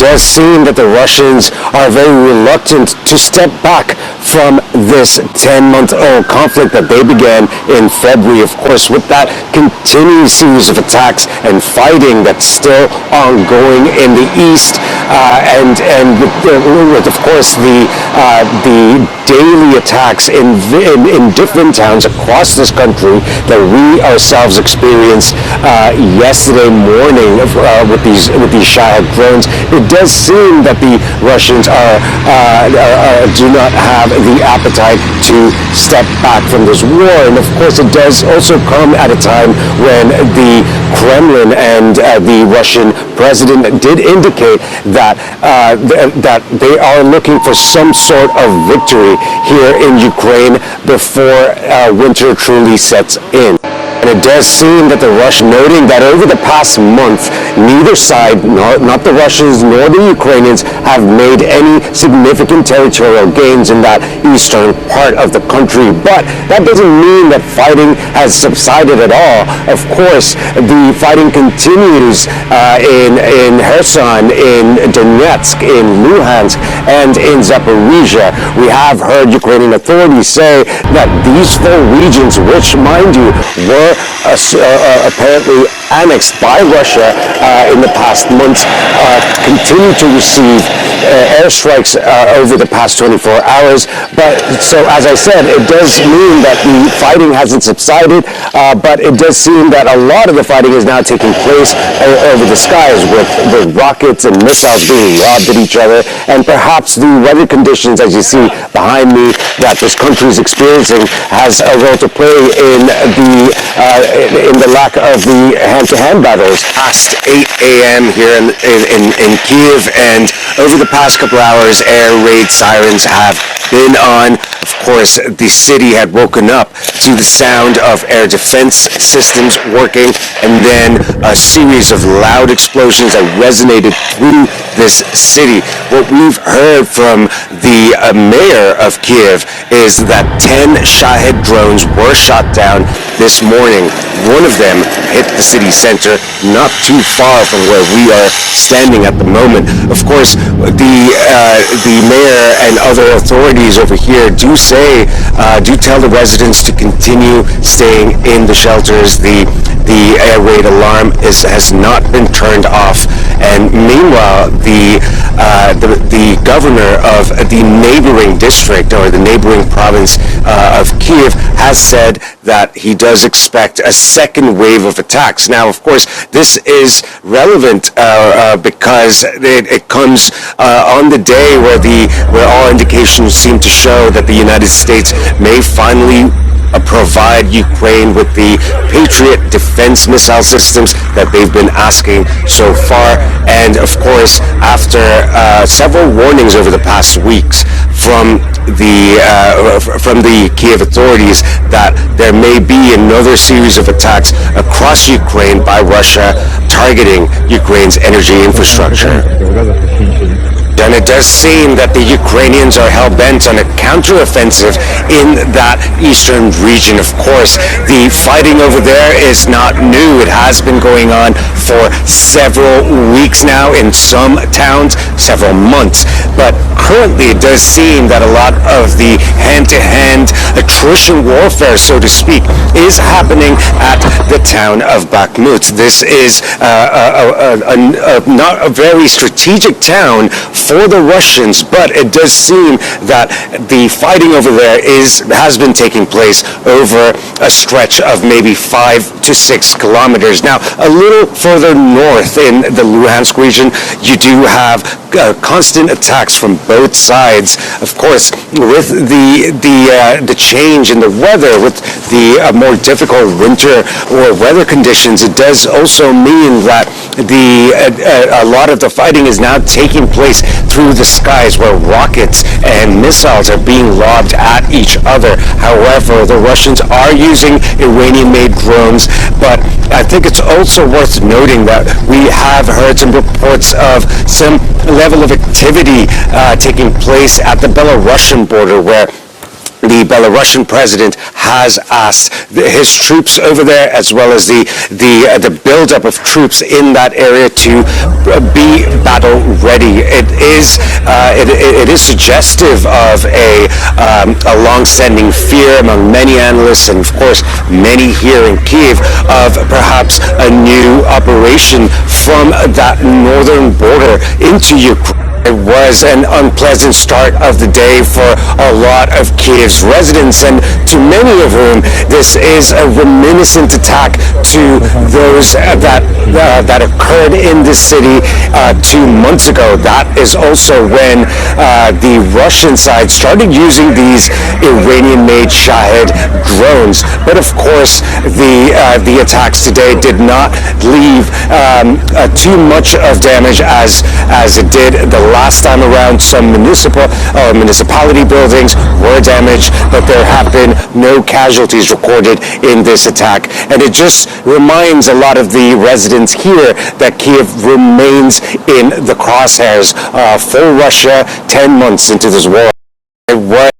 does seem that the Russians are very reluctant to step back from this 10-month-old conflict that they began in February. Of course, with that continuing series of attacks and fighting that's still ongoing in the east, and with of course the daily attacks in different towns across this country that we ourselves experienced yesterday morning with these Shahed drones. It does seem that the Russians do not have the appetite to step back from this war, and of course it does also come at a time when the Kremlin and the Russian president did indicate that they are looking for some sort of victory here in Ukraine before winter truly sets in. And it does seem that the Russians, noting that over the past month, neither side, not the Russians nor the Ukrainians, have made any significant territorial gains in that eastern part of the country. But that doesn't mean that fighting has subsided at all. Of course, the fighting continues in Kherson, in Donetsk, in Luhansk, and in Zaporizhia. We have heard Ukrainian authorities say that these four regions, which, mind you, were apparently annexed by Russia in the past months, continue to receive airstrikes over the past 24 hours. But so, as I said, it does mean that the fighting hasn't subsided, but it does seem that a lot of the fighting is now taking place over the skies with rockets and missiles being lobbed at each other, and perhaps the weather conditions, as you see behind me, that this country is experiencing has a role to play in the lack of the hand-to-hand battles. Past 8 a.m. here in Kyiv, and over the past couple hours, air raid sirens have been on. Of course, the city had woken up to the sound of air defense systems working, and then a series of loud explosions that resonated through this city. What we've heard from the mayor of Kyiv is that 10 Shahed drones were shot down this morning. One of them hit the city center, not too far from where we are standing at the moment. Of course, the mayor and other authorities over here do tell the residents to continue staying in the shelters. The air raid alarm has not been turned off, and meanwhile, the governor of the neighboring district or the neighboring province of Kyiv has said that he does expect a second wave of attacks. Now, of course, this is relevant because it comes on the day where all indications seem to show that the United States may finally provide Ukraine with the Patriot defense missile systems that they've been asking so far. And of course, after several warnings over the past weeks from the Kyiv authorities that there may be another series of attacks across Ukraine by Russia targeting Ukraine's energy infrastructure. And it does seem that the Ukrainians are hell-bent on a counteroffensive in that eastern region. Of course, the fighting over there is not new. It has been going on for several weeks now in some towns, several months. But currently, it does seem that a lot of the hand-to-hand attrition warfare, so to speak, is happening at the town of Bakhmut. This is not a very strategic town for the Russians, but it does seem that the fighting over there has been taking place over a stretch of maybe 5 to 6 kilometers. Now, a little further north in the Luhansk region, you do have constant attacks from both sides. Of course, with the change in the weather, with the more difficult winter or weather conditions, it does also mean that a lot of the fighting is now taking place through the skies, where rockets and missiles are being lobbed at each other. However, the Russians are using Iranian-made drones, but I think it's also worth noting that we have heard some reports of some level of activity taking place at the Belarusian border, where the Belarusian president has asked his troops over there, as well as the buildup of troops in that area, to be battle ready. It is suggestive of a long-standing fear among many analysts, and of course many here in Kyiv, of perhaps a new operation from that northern border into Ukraine. It was an unpleasant start of the day for a lot of Kyiv's residents, and to many of whom this is a reminiscent attack to those that occurred in the city 2 months ago. That is also when the Russian side started using these Iranian-made Shahed drones. But of course, the attacks today did not leave too much of damage as it did the last time around. Some municipality buildings were damaged, but there have been no casualties recorded in this attack. And it just reminds a lot of the residents here that Kyiv remains in the crosshairs for Russia 10 months into this war.